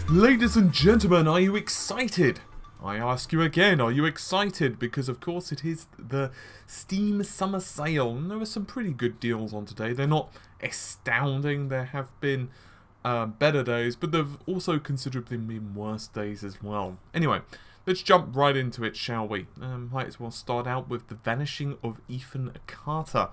Ladies and gentlemen, are you excited? I ask you again, are you excited? Because of course it is the Steam Summer Sale, and there are some pretty good deals on today. They're not astounding, there have been better days, but there've also considerably been worse days as well. Anyway, let's jump right into it, shall we? Might as well start out with the Vanishing of Ethan Carter,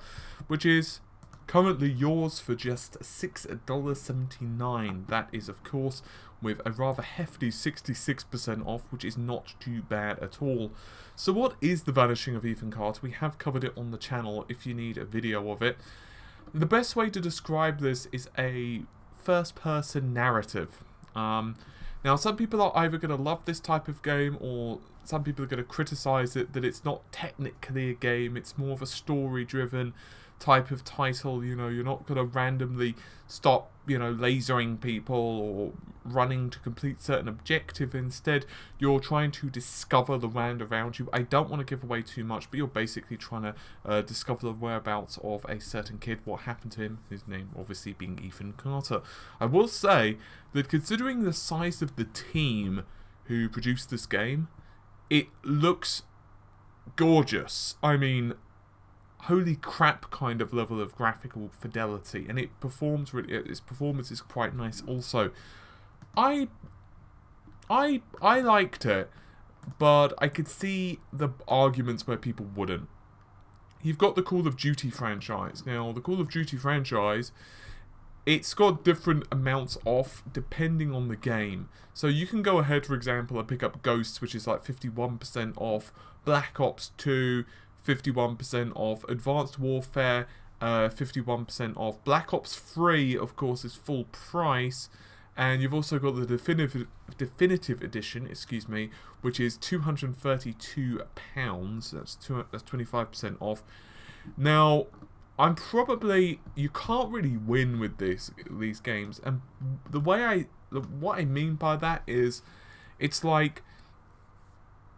which is currently yours for just $6.79. That is, of course, with a rather hefty 66% off, which is not too bad at all. So what is the Vanishing of Ethan Carter? We have covered it on the channel if you need a video of it. The best way to describe this is a first-person narrative. Now, some people are either going to love this type of game, or some people are going to criticize it, that it's not technically a game, it's more of a story-driven type of title. You know, you're not going to randomly stop, lasering people or running to complete certain objective. Instead, you're trying to discover the land around you. I don't want to give away too much, but you're basically trying to discover the whereabouts of a certain kid, what happened to him, his name obviously being Ethan Carter. I will say that considering the size of the team who produced this game, it looks gorgeous. I mean, holy crap kind of level of graphical fidelity, and it performs really, its performance is quite nice also. I liked it, but I could see the arguments where people wouldn't. You've got the Call of Duty franchise. Now, the Call of Duty franchise, it's got different amounts off depending on the game. So you can go ahead, for example, and pick up Ghosts, which is like 51% off, Black Ops 2, 51% off, Advanced Warfare, 51% off. Black Ops 3, of course, is full price, and you've also got the definitive edition, which is £232. That's 25% off. Now, you can't really win with these games, and what I mean by that is, it's like,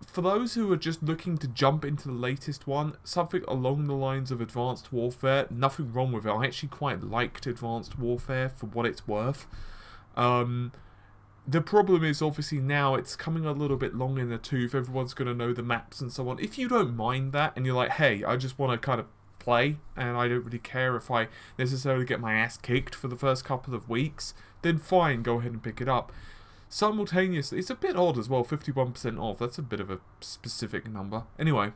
for those who are just looking to jump into the latest one, something along the lines of Advanced Warfare, nothing wrong with it. I actually quite liked Advanced Warfare for what it's worth. The problem is, obviously, now it's coming a little bit long in the tooth. Everyone's going to know the maps and so on. If you don't mind that, and you're like, hey, I just want to kind of play, and I don't really care if I necessarily get my ass kicked for the first couple of weeks, then fine, go ahead and pick it up. Simultaneously, it's a bit odd as well, 51% off, that's a bit of a specific number. Anyway,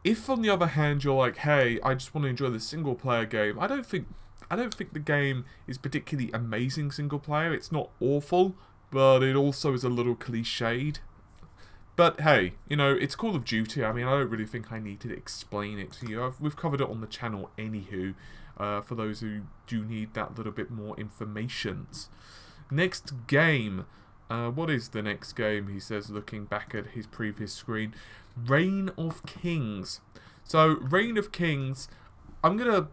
if on the other hand you're like, hey, I just want to enjoy the single player game, I don't think the game is particularly amazing single player. It's not awful, but it also is a little cliched. But hey, it's Call of Duty. I mean, I don't really think I need to explain it to you. We've covered it on the channel anywho, for those who do need that little bit more information. Next game. What is the next game, he says, looking back at his previous screen? Reign of Kings. So, Reign of Kings, I'm going to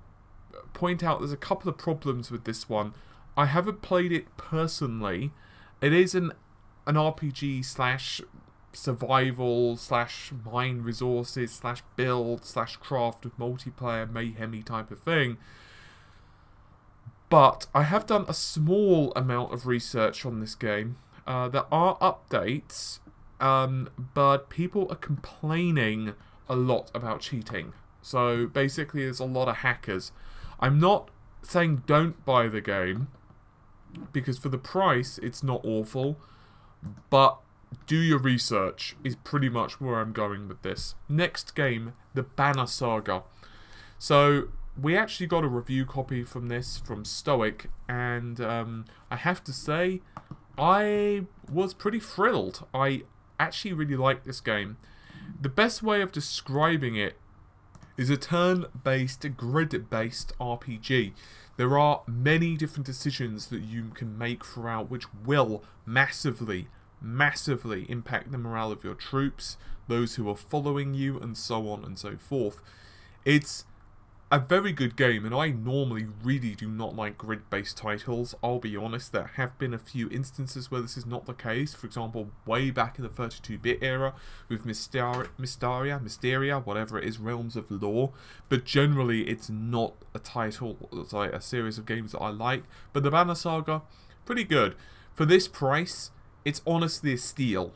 point out there's a couple of problems with this one. I haven't played it personally. It is an RPG slash survival slash mine resources slash build slash craft with multiplayer mayhemy type of thing, but I have done a small amount of research on this game. There are updates, but people are complaining a lot about cheating. So basically there's a lot of hackers. I'm not saying don't buy the game, because for the price it's not awful, but do your research is pretty much where I'm going with this. Next game, the Banner Saga. So, we actually got a review copy from this from Stoic, and I have to say, I was pretty thrilled. I actually really like this game. The best way of describing it is a turn-based, grid-based RPG. There are many different decisions that you can make throughout, which will massively impact the morale of your troops, those who are following you, and so on and so forth. It's a very good game, and I normally really do not like grid-based titles. I'll be honest, there have been a few instances where this is not the case. For example, way back in the 32-bit era with Mysteria, whatever it is, Realms of Lore. But generally, it's not a title, it's like a series of games that I like. But the Banner Saga, pretty good. For this price, it's honestly a steal.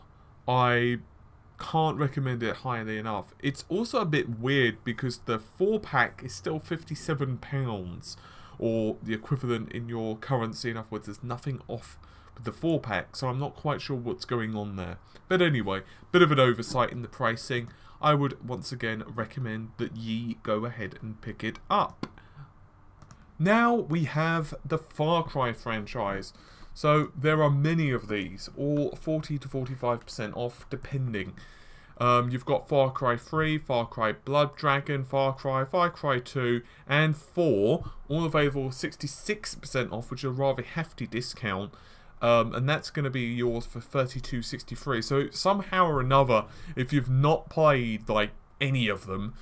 I can't recommend it highly enough. It's also a bit weird because the 4-pack is still £57, or the equivalent in your currency. In other words, there's nothing off with the 4-pack, so I'm not quite sure what's going on there. But anyway, bit of an oversight in the pricing. I would once again recommend that ye go ahead and pick it up. Now we have the Far Cry franchise. So there are many of these, all 40 to 45% off, depending. You've got Far Cry 3, Far Cry Blood Dragon, Far Cry 2, and 4, all available 66% off, which is a rather hefty discount. And that's going to be yours for $32.63. So somehow or another, if you've not played like any of them,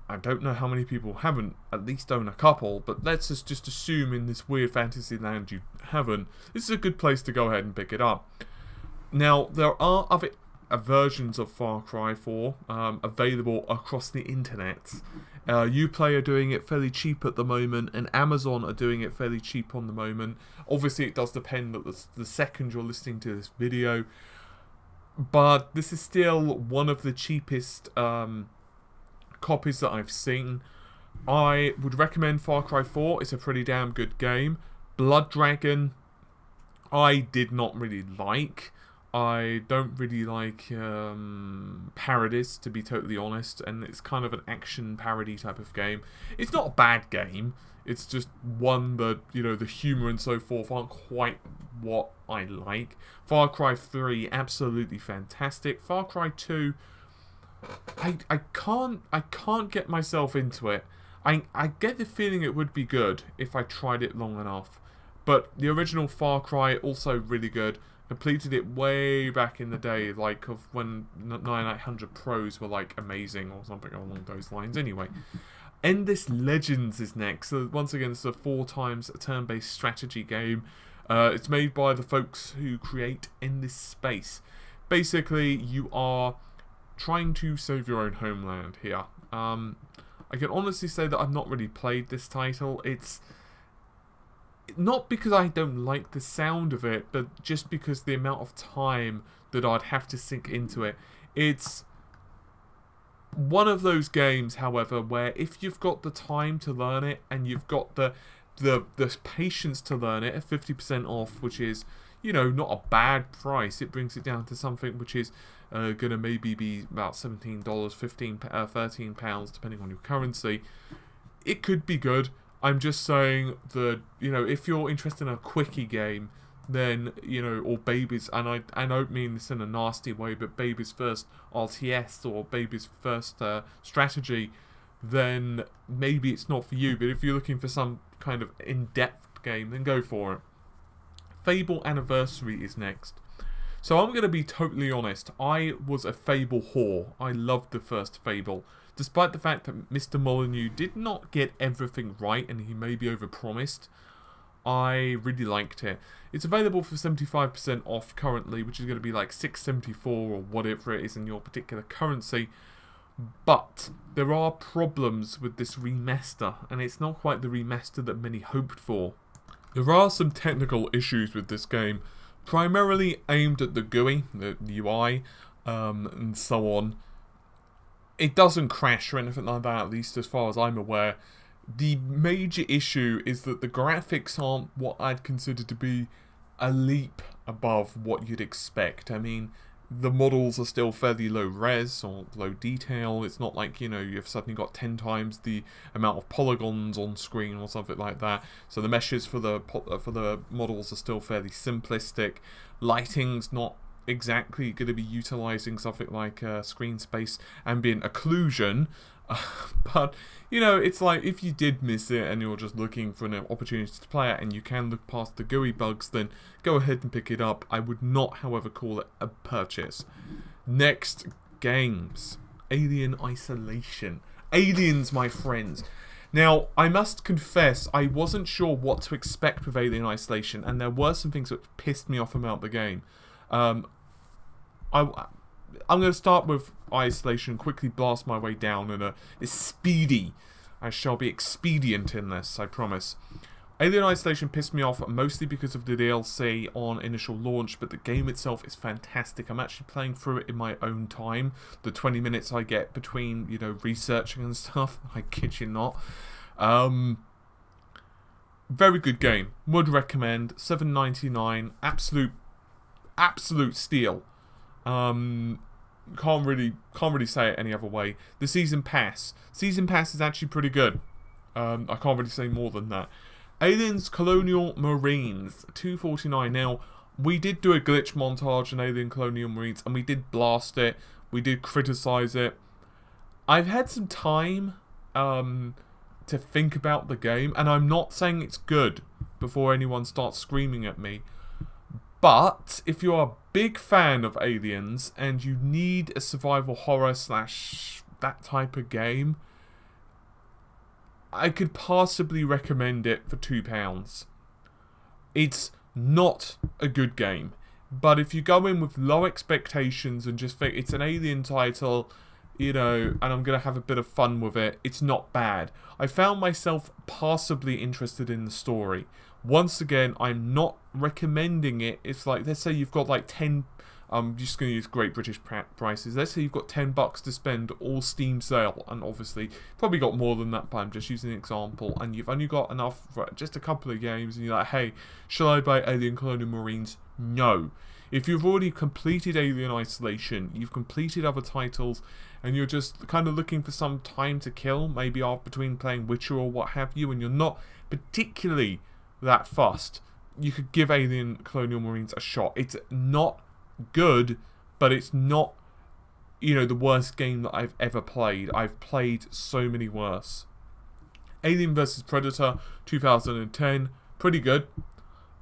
I don't know how many people haven't at least own a couple, but let's just assume in this weird fantasy land you haven't. This is a good place to go ahead and pick it up. Now, there are other versions of Far Cry 4 available across the internet. Uplay are doing it fairly cheap at the moment, and Amazon are doing it fairly cheap on the moment. Obviously, it does depend on the second you're listening to this video, but this is still one of the cheapest copies that I've seen. I would recommend Far Cry 4. It's a pretty damn good game. Blood Dragon, I did not really like. I don't really like parodies, to be totally honest, and it's kind of an action parody type of game. It's not a bad game. It's just one that, you know, the humour and so forth aren't quite what I like. Far Cry 3, absolutely fantastic. Far Cry 2, I can't get myself into it. I get the feeling it would be good if I tried it long enough. But the original Far Cry, also really good. Completed it way back in the day, like of when 9800 Pros were like amazing or something along those lines. Anyway, Endless Legends is next. So once again, it's a 4 times turn-based strategy game. It's made by the folks who create Endless Space. Basically, you are trying to save your own homeland here. I can honestly say that I've not really played this title. It's not because I don't like the sound of it, but just because the amount of time that I'd have to sink into it. It's one of those games, however, where if you've got the time to learn it and you've got the patience to learn it at 50% off, which is, you know, not a bad price. It brings it down to something which is going to maybe be about $17, £13, depending on your currency. It could be good. I'm just saying that, you know, if you're interested in a quickie game, then, you know, or Baby's, and I don't mean this in a nasty way, but Baby's first RTS or Baby's first strategy, then maybe it's not for you. But if you're looking for some kind of in-depth game, then go for it. Fable Anniversary is next. So I'm going to be totally honest, I was a Fable whore. I loved the first Fable. Despite the fact that Mr. Molyneux did not get everything right and he maybe overpromised, I really liked it. It's available for 75% off currently, which is going to be like $6.74 or whatever it is in your particular currency. But there are problems with this remaster, and it's not quite the remaster that many hoped for. There are some technical issues with this game, primarily aimed at the GUI, the UI, and so on. It doesn't crash or anything like that, at least as far as I'm aware. The major issue is that the graphics aren't what I'd consider to be a leap above what you'd expect. I mean, the models are still fairly low res or low detail. It's not like, you know, you've suddenly got 10 times the amount of polygons on screen or something like that. So the meshes for the models are still fairly simplistic. Lighting's not exactly going to be utilizing something like screen space ambient occlusion, but you know, it's like if you did miss it and you're just looking for an opportunity to play it and you can look past the GUI bugs, then go ahead and pick it up. I would not, however, call it a purchase. Next, games. Alien Isolation. Aliens, my friends. Now, I must confess, I wasn't sure what to expect with Alien Isolation, and there were some things that pissed me off about the game. I'm going to start with Isolation, quickly blast my way down in it's speedy. I shall be expedient in this, I promise. Alien Isolation pissed me off mostly because of the DLC on initial launch, but the game itself is fantastic. I'm actually playing through it in my own time. The 20 minutes I get between, you know, researching and stuff, I kid you not. Very good game. Would recommend. $7.99. Absolute steal. Can't really say it any other way. The Season Pass is actually pretty good. I can't really say more than that. Aliens Colonial Marines, $2.49. Now, we did do a glitch montage in Alien Colonial Marines, and we did blast it. We did criticize it. I've had some time to think about the game, and I'm not saying it's good before anyone starts screaming at me. But if you're a big fan of Aliens and you need a survival horror / that type of game, I could possibly recommend it for £2. It's not a good game, but if you go in with low expectations and just think it's an Alien title, you know, and I'm going to have a bit of fun with it, it's not bad. I found myself possibly interested in the story. Once again, I'm not recommending it. It's like, let's say you've got like 10... I'm just going to use Great British prices. Let's say you've got $10 to spend, all Steam sale, and obviously probably got more than that, but I'm just using an example, and you've only got enough for just a couple of games, and you're like, hey, shall I buy Alien Colonial Marines? No. If you've already completed Alien Isolation, you've completed other titles, and you're just kind of looking for some time to kill, maybe between playing Witcher or what have you, and you're not particularly that fussed, you could give Alien Colonial Marines a shot. It's not good, but it's not, you know, the worst game that I've ever played. I've played so many worse. Alien vs Predator 2010, pretty good.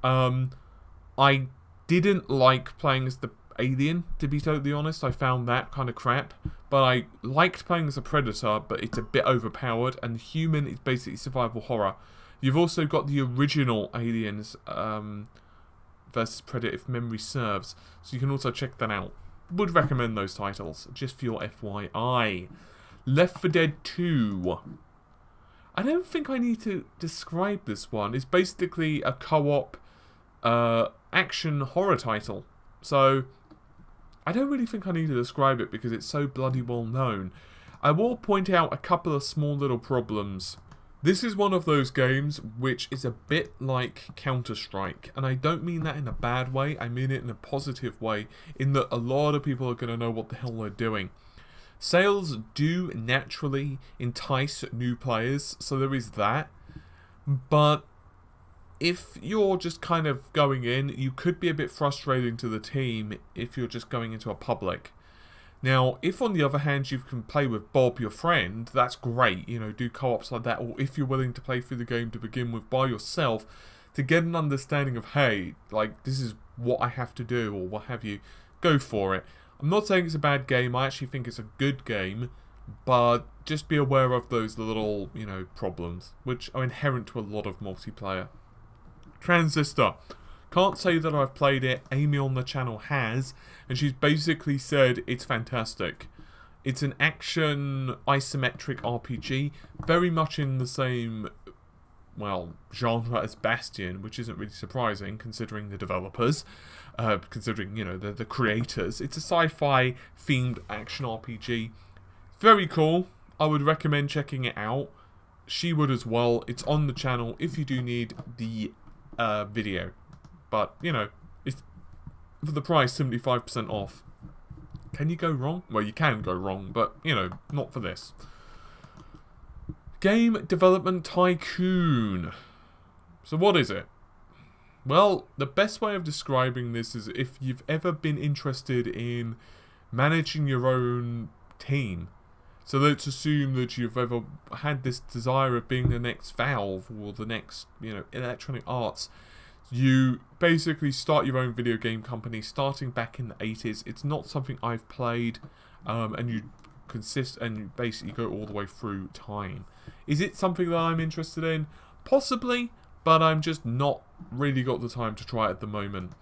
I didn't like playing as the Alien, to be totally honest. I found that kind of crap, but I liked playing as a Predator, but it's a bit overpowered, and the human is basically survival horror. You've also got the original Aliens versus Predator, if memory serves, so you can also check that out. Would recommend those titles, just for your FYI. Left 4 Dead 2. I don't think I need to describe this one. It's basically a co-op action horror title, so I don't really think I need to describe it because it's so bloody well known. I will point out a couple of small little problems. This is one of those games which is a bit like Counter-Strike, and I don't mean that in a bad way, I mean it in a positive way, in that a lot of people are going to know what the hell they're doing. Sales do naturally entice new players, so there is that, but if you're just kind of going in, you could be a bit frustrating to the team if you're just going into a public. Now, if on the other hand you can play with Bob, your friend, that's great, you know, do co-ops like that, or if you're willing to play through the game to begin with by yourself, to get an understanding of, hey, like, this is what I have to do, or what have you, go for it. I'm not saying it's a bad game, I actually think it's a good game, but just be aware of those little, you know, problems, which are inherent to a lot of multiplayer. Transistor. Can't say that I've played it, Amy on the channel has, and she's basically said it's fantastic. It's an action isometric RPG, very much in the same, well, genre as Bastion, which isn't really surprising considering the developers, considering, you know, the creators. It's a sci-fi themed action RPG. Very cool. I would recommend checking it out. She would as well. It's on the channel if you do need the video. But, you know, it's for the price, 75% off. Can you go wrong? Well, you can go wrong, but, you know, not for this. Game Development Tycoon. So what is it? Well, the best way of describing this is if you've ever been interested in managing your own team. So let's assume that you've ever had this desire of being the next Valve or the next, you know, Electronic Arts. You basically start your own video game company starting back in the 80s. It's not something I've played, and you and basically go all the way through time. Is it something that I'm interested in? Possibly, but I'm just not really got the time to try it at the moment.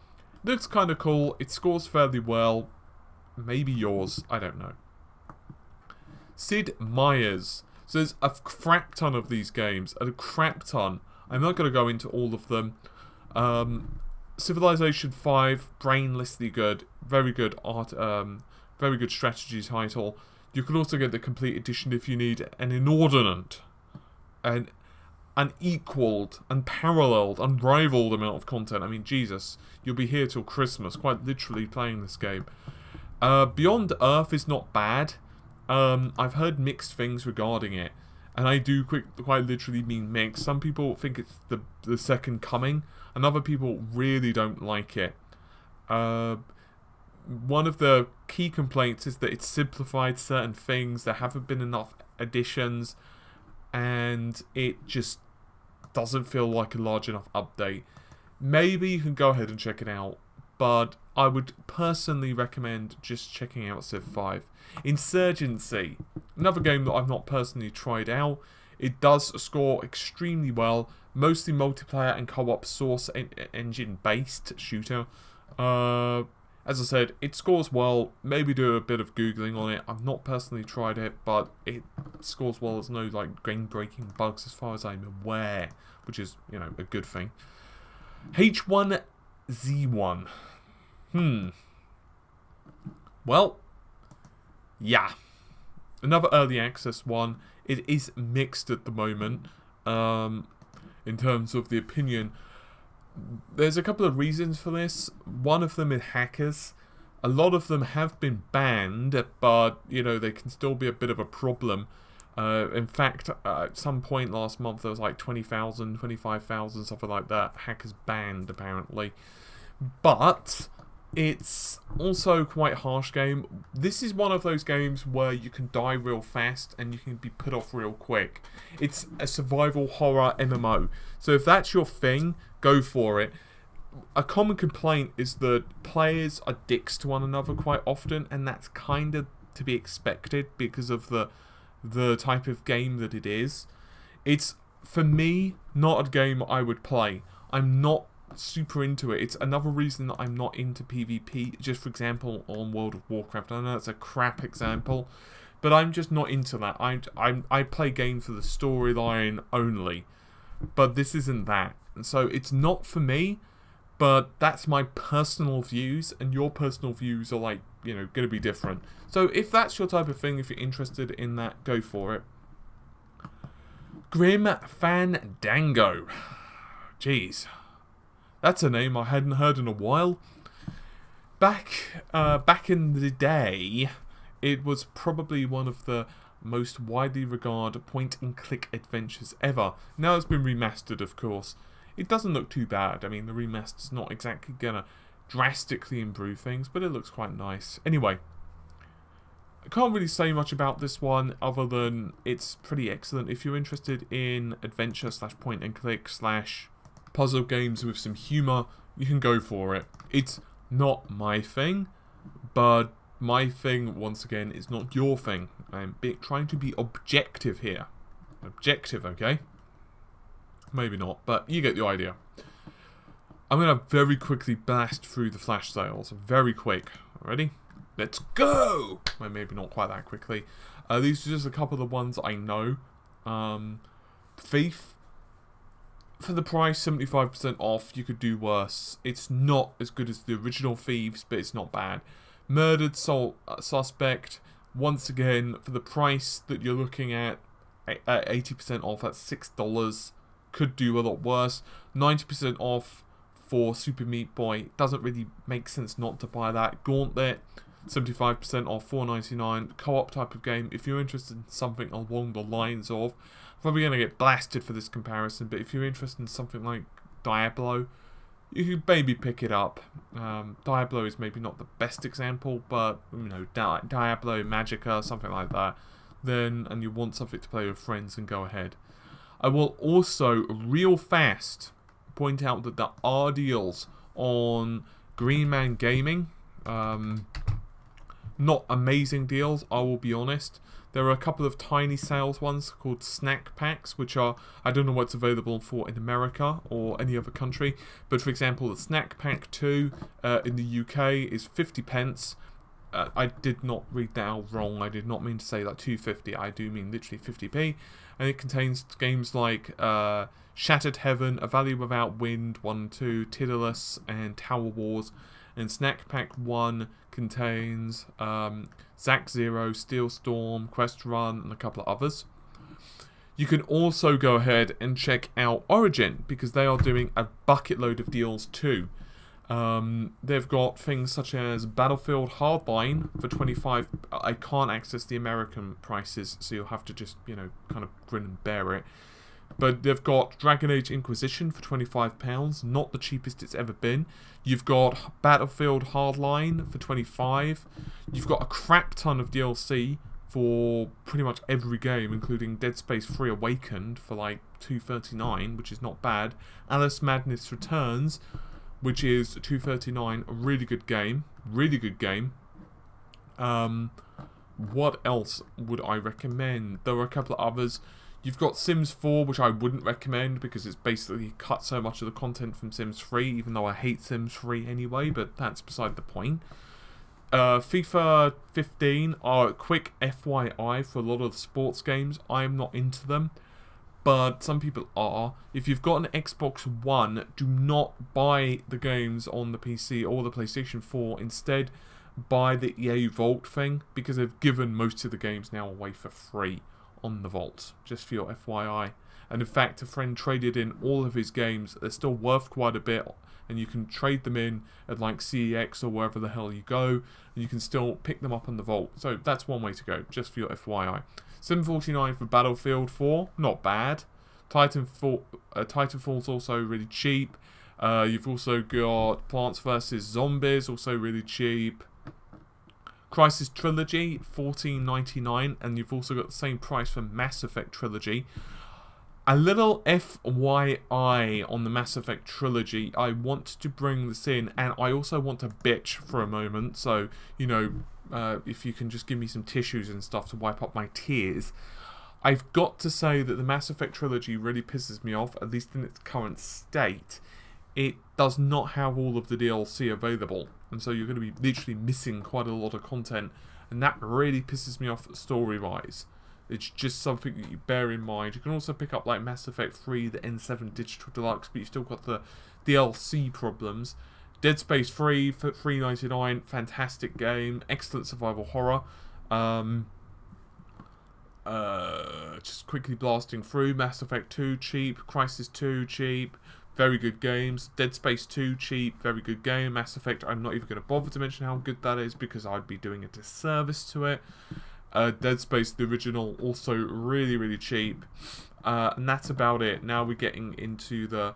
Looks kind of cool. It scores fairly well. Maybe yours. I don't know. Sid Meier's. So there's a crap ton of these games. A crap ton. I'm not going to go into all of them. Civilization 5, brainlessly good. Very good art. Very good strategy title. You can also get the complete edition if you need an inordinate and unequaled, unparalleled, unrivaled amount of content. I mean, Jesus, you'll be here till Christmas, quite literally playing this game. Beyond Earth is not bad. I've heard mixed things regarding it, and I do quite literally mean mixed. Some people think it's the second coming, and other people really don't like it. One of the key complaints is that it's simplified certain things. There haven't been enough additions, and it just doesn't feel like a large enough update. Maybe you can go ahead and check it out, but I would personally recommend just checking out Civ 5. Insurgency, another game that I've not personally tried out. It does score extremely well, mostly multiplayer and co-op source engine based shooter. As I said, it scores well. Maybe do a bit of Googling on it. I've not personally tried it, but it scores well. There's no like game-breaking bugs as far as I'm aware, which is, you know, a good thing. H1Z1. Well, yeah. Another early access one. It is mixed at the moment, in terms of the opinion. There's a couple of reasons for this. One of them is hackers. A lot of them have been banned, but, you know, they can still be a bit of a problem. In fact, at some point last month, there was like 20,000, 25,000, something like that, hackers banned, apparently. But it's also quite a harsh game. This is one of those games where you can die real fast and you can be put off real quick. It's a survival horror MMO. So if that's your thing, go for it. A common complaint is that players are dicks to one another quite often, and that's kind of to be expected because of the type of game that it is. It's, for me, not a game I would play. I'm not super into it. It's another reason that I'm not into PvP. Just for example, on World of Warcraft. I know that's a crap example, but I'm just not into that. I play games for the storyline only, but this isn't that. And so it's not for me, but that's my personal views, and your personal views are, like, you know, going to be different. So if that's your type of thing, if you're interested in that, go for it. Grim Fandango. Jeez. That's a name I hadn't heard in a while. Back in the day, it was probably one of the most widely regarded point-and-click adventures ever. Now it's been remastered, of course. It doesn't look too bad. I mean, the remaster's not exactly gonna drastically improve things, but it looks quite nice. Anyway, I can't really say much about this one other than it's pretty excellent. If you're interested in adventure / point-and-click / puzzle games with some humour, you can go for it. It's not my thing, but my thing, once again, is not your thing. I'm trying to be objective here. Objective, okay? Maybe not, but you get the idea. I'm going to very quickly blast through the flash sales. Very quick. Ready? Let's go! Well, maybe not quite that quickly. These are just a couple of the ones I know. Thief. For the price, 75% off, you could do worse. It's not as good as the original Thieves, but it's not bad. Murdered Suspect, once again, for the price that you're looking at 80% off, that's $6. Could do a lot worse. 90% off for Super Meat Boy. Doesn't really make sense not to buy that. Gauntlet, 75% off, $4.99. Co-op type of game. If you're interested in something along the lines of, probably going to get blasted for this comparison, but if you're interested in something like Diablo, you could maybe pick it up. Diablo is maybe not the best example, but, you know, Diablo, Magicka, something like that, then, and you want something to play with friends, and go ahead. I will also, real fast, point out that there are deals on Green Man Gaming. Not amazing deals, I will be honest. There are a couple of tiny sales ones called snack packs, which are, I don't know what's available for in America or any other country, but for example, the snack pack 2 in the UK is 50 pence. I did not read that out wrong. I did not mean to say like 250. I do mean literally 50p. And it contains games like Shattered Heaven, A Valley Without Wind, 1 2, Tidalus, and Tower Wars. And Snack Pack 1 contains Zack Zero, Steel Storm, Quest Run, and a couple of others. You can also go ahead and check out Origin, because they are doing a bucket load of deals too. They've got things such as Battlefield Hardline for 25. I can't access the American prices, so you'll have to just, you know, kind of grin and bear it. But they've got Dragon Age Inquisition for £25, not the cheapest it's ever been. You've got Battlefield Hardline for 25. You've got a crap ton of DLC for pretty much every game, including Dead Space 3 Awakened for like $2.39, which is not bad. Alice Madness Returns, which is $2.39, a really good game. Really good game. What else would I recommend? There were a couple of others. You've got Sims 4, which I wouldn't recommend because it's basically cut so much of the content from Sims 3, even though I hate Sims 3 anyway, but that's beside the point. FIFA 15 are a quick FYI for a lot of the sports games. I'm not into them, but some people are. If you've got an Xbox One, do not buy the games on the PC or the PlayStation 4. Instead, buy the EA Vault thing, because they've given most of the games now away for free on the Vault, just for your FYI. And in fact, a friend traded in all of his games. They're still worth quite a bit, and you can trade them in at like CEX or wherever the hell you go, and you can still pick them up on the Vault. So that's one way to go, just for your FYI. 749 for Battlefield 4, not bad. Titanfall's also really cheap. You've also got Plants vs Zombies, also really cheap. Crisis Trilogy, $14.99, and you've also got the same price for Mass Effect Trilogy. A little FYI on the Mass Effect Trilogy, I want to bring this in, and I also want to bitch for a moment, so, you know, if you can just give me some tissues and stuff to wipe up my tears. I've got to say that the Mass Effect Trilogy really pisses me off, at least in its current state. It does not have all of the DLC available, and so you're going to be literally missing quite a lot of content, and that really pisses me off story-wise. It's just something that you bear in mind. You can also pick up like Mass Effect 3, the N7 Digital Deluxe, but you've still got the DLC problems. Dead Space 3 for $3.99, fantastic game, excellent survival horror. Just quickly blasting through. Mass Effect 2 cheap, Crisis 2 cheap, very good games. Dead Space 2 cheap, very good game. Mass Effect, I'm not even going to bother to mention how good that is because I'd be doing a disservice to it. Dead Space, the original, also really, really cheap. And that's about it. Now we're getting into the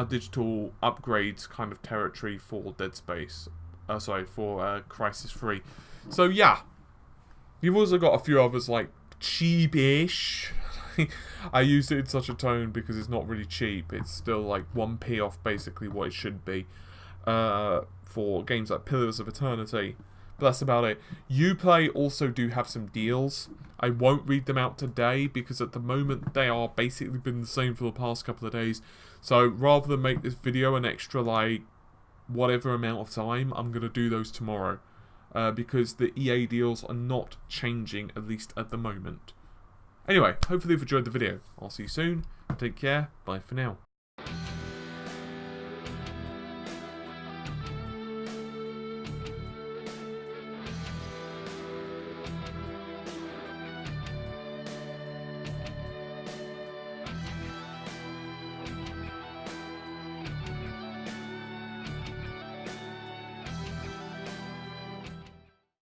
digital upgrades kind of territory for Dead Space. For Crisis 3. So yeah, you've also got a few others like cheapish. I use it in such a tone because it's not really cheap. It's still like 1p off basically what it should be for games like Pillars of Eternity. But that's about it. Uplay also do have some deals. I won't read them out today because at the moment they are basically been the same for the past couple of days. So rather than make this video an extra like whatever amount of time, I'm going to do those tomorrow. Because the EA deals are not changing, at least at the moment. Anyway, hopefully you've enjoyed the video. I'll see you soon. Take care. Bye for now.